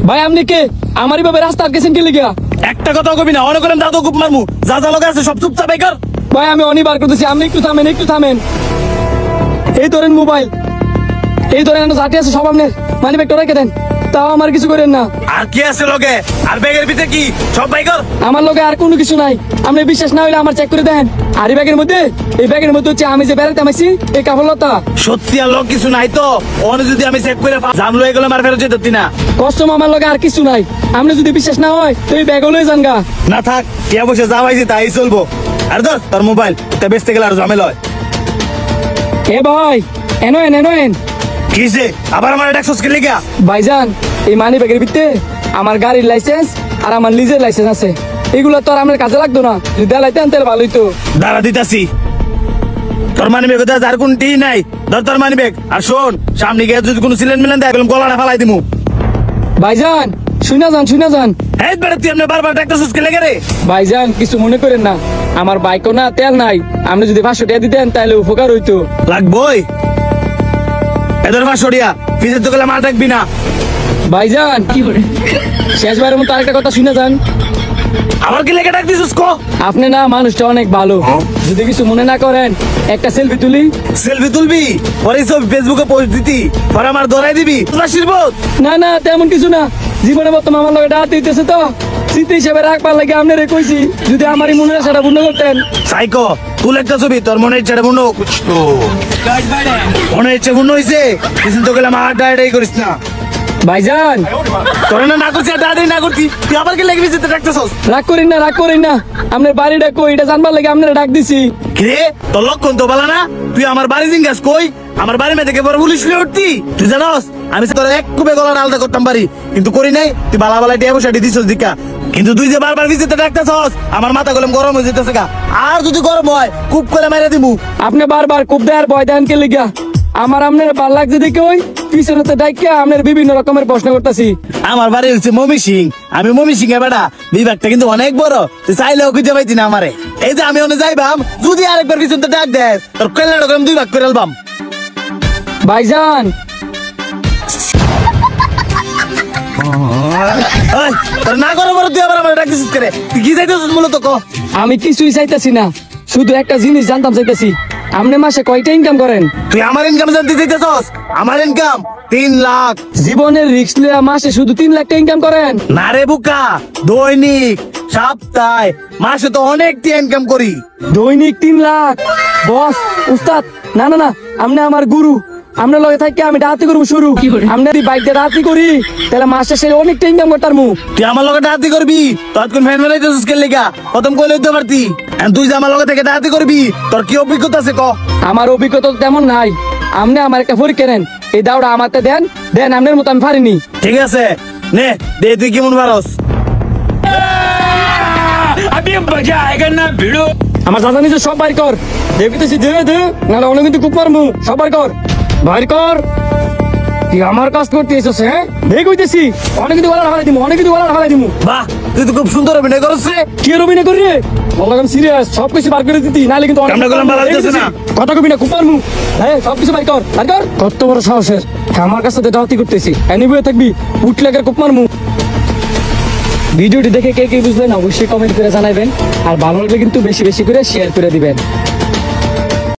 ভাই আপনি কে? আমারই ভাবে রাস্তা আটকেছেন কি লিগা? একটা কথা কবি না, অনেক করেন দাদু খুব মারমু, যা যা লোক আছে সব চুপচাপ বেকার। ভাই আমি অনিবার করতেছি, আপনি একটু থামেন, একটু থামেন। এই ধরেন মোবাইল, এই ধরেন জাতি আছে সব আপনার, মানি ব্যাগটা রেখে দেন। তাও আমার কিছু করেন না। আর কি আছে লগে? আর ব্যাগের ভিতরে কি সব বাইকার? আমার লগে আর কোনো কিছু নাই। আপনি বিশ্বাস না হইলে আমার চেক করে দেন। আর এই ব্যাগের মধ্যে, এই ব্যাগের মধ্যে হচ্ছে আমি যে বেড়াতে আমাইছি এই কাপড়লতা। সত্যি আর লোক কিছু নাই তো? অনে যদি আমি চেক করে জানলো এগুলো মার ফেরত যেতে না। কষ্টম আমার লগে আর কিছু নাই। আপনি যদি বিশ্বাস না হয় তো এই ব্যাগ লয়ে যান গা। না থাক, কে বসে যাওয়াইছি তাই চলবো। আর ধর তোর মোবাইল, তা বেচতে গেলে আর ঝামেলা হয়। এ ভাই এনোয়েন এনোয়েন। কিসে আবার আমার ট্যাক্স কে লিগা? ভাইজান এই মানি ব্যাগের ভিতরে আমার গাড়ির লাইসেন্স আর আমার নিজের লাইসেন্স আছে। এগুলো তো আর আমার কাজে লাগতো না, যদি দেলাইতেন তাহলে ভালো হইতো। দাঁড়া দিতাছি। তোর মানি ব্যাগ আর কোনটি নাই, ধর তোর মানি ব্যাগ। আর শোন, সামনে গিয়ে যদি কোনো সিলেন মিলেন দেয় গলাটা ফালাই দিমু। ভাইজান শুনা যান, শুনা যান। এই বেড়ে তুই আপনি বারবার ট্যাক্স কে লেগে রে? ভাইজান কিছু মনে করেন না, আমার বাইকও না তেল নাই। আপনি যদি 500 টাকা দিতেন তাহলে উপকার হইতো। লাগবই এদের 500 টাকা, ফিজের তো গেলে মাল রাখবি না। ভাইজান শেষবারের মতো আরেকটা কথা শুনে যান। আবার কি লেগে ডাক দিছিস কো? আপনি না মানুষটা অনেক ভালো, যদি কিছু মনে না করেন একটা সেলফি তুলি। সেলফি তুলবি? পরে সব ফেসবুকে পোস্ট দিতি, পরে আমার ধরাই দিবি। তোর আশীর্বাদ? না না তেমন কিছু না, জীবনে বর্তমান আমার লগে ডাক দিতেছে তো স্মৃতি হিসেবে রাখবার লাগে আপনারে কইছি। যদি আমারই মনে আশাটা পূর্ণ করতেন। সাইকো তুল একটা ছবি, তোর মনে ইচ্ছাটা পূর্ণ মনে ইচ্ছা পূর্ণ হয়েছে। কিছু তো গেলে আমার ডায়েটাই করিস না। ভাইজান তোর না করছি আর ডায়েটাই না করতি, তুই আবার কি লেগে বিচিতে ডাকতেছস? রাগ করেন না, রাগ করেন না। আপনার বাড়িটা কই এটা জানবার লাগে আপনারা ডাক দিছি। কিরে তোর লক্ষণ তো বলা না? তুই আমার বাড়ি জিজ্ঞাস কই? আমার বাড়ি মেয়ে থেকে পরে পুলিশ ফিরে উঠতি? তুই জানস আমি তোর এক কুপে গলার আলাদা করতাম পারি, কিন্তু করি নাই। তুই বালা বালা টিয়া বসে দিছস দিকা, কিন্তু তুই যে বারবার বিচিতে ডাকতেছস আমার মাথা গরম গরম হয়ে যেতেছে গা। আর যদি গরম হয় কুপ করে মেরে দিমু। আপনি বারবার খুব দেয়ার ভয় দেন কে লিগা? আমার আপনার ভাল লাগছে দেখে ওই পিছনে ডাইকা আপনার বিভিন্ন রকমের প্রশ্ন করতেছি। আমার বাড়ি হচ্ছে মমি সিং, আমি মমি সিং এ বেটা। বিভাগটা কিন্তু অনেক বড়, তুই চাইলেও খুঁজে পাইতি না আমারে। এই যে আমি ওনে যাইবাম, যদি আরেকবার পিছনে ডাক দেস তোর কল্যাণ করে 2 ভাগ করে আলবাম। ভাইজান তোর না করে বড় তুই আবার আমার ডাক দিছিস করে? তুই কি চাইতেছিস মূলত ক? আমি কিছুই চাইতেছি না, শুধু একটা জিনিস জানতাম চাইতেছি। আপনি মাসে কয়টা ইনকাম করেন? তুই আমার ইনকাম জানতে চাইতেছস? আমার ইনকাম 3 লাখ। জীবনের রিস্ক লিয়া মাসে শুধু 3 লাখ টাকা ইনকাম করেন? না রে বুকা, দৈনিক সপ্তাহে মাসে তো অনেক ইনকাম করি। দৈনিক 3 লাখ? বস উস্তাদ না না না, আপনি আমার গুরু। আপনার লগে থাকি আমি ডাহাতি করবো শুরু। আপনি যদি বাইকটা ডাহাতি করি তাহলে মাস শেষে অনেকটা ইনকাম করতাম। তুই আমার লগে ডাহাতি করবি? ততক্ষণ ফ্যান মেলাইতেছিস কে লেগা? প্রথম কইলে দিতে পারতি। তুই যে আমার লগে থেকে ডাহাতি করবি, তোর কি অভিজ্ঞতা আছে ক? আমার অভিজ্ঞতা তেমন নাই। আপনি আমার একটা পরীক্ষা নেন, এই দাওটা আমারটা দেন, দেন আপনার মতো আমি পারিনি। ঠিক আছে নে দে, তুই কেমন পারস? আমার দাদা নিজে সব বাইর কর, দেখতেছি দে দে, নাহলে অনেক কিন্তু খুব মারমু। সব বাইর কর, বাইর কর। তুই আমার কাজ করতে এসেছিস? হ্যাঁ দেখ হইতেছি, অনেক কিন্তু গলা হারাই দিমু, অনেক কিন্তু গলা হারাই দিমু। বাহ, তুই তো খুব সুন্দর অভিনয় করছিস রে। কি আর অভিনয় করি রে? বললাম সিরিয়াস, সবকিছু বার করে দিতি, নাহলে কিন্তু কামনা করলাম ভালো হইতেছে না। কথা কবি না, খুব মারমু। হ্যাঁ সবকিছু বাইর কর, বাইর কর। কত বড় সাহসের, আমার কাছে তো ডাহাতি করতেছি। এনিবয়ে থাকবি, উঠলে খুব মারমু। ভিডিওটি দেখে কে কে বুঝলেন অবশ্যই কমেন্ট করে জানাবেন, আর ভালো লাগলে কিন্তু বেশি বেশি করে শেয়ার করে দিবেন।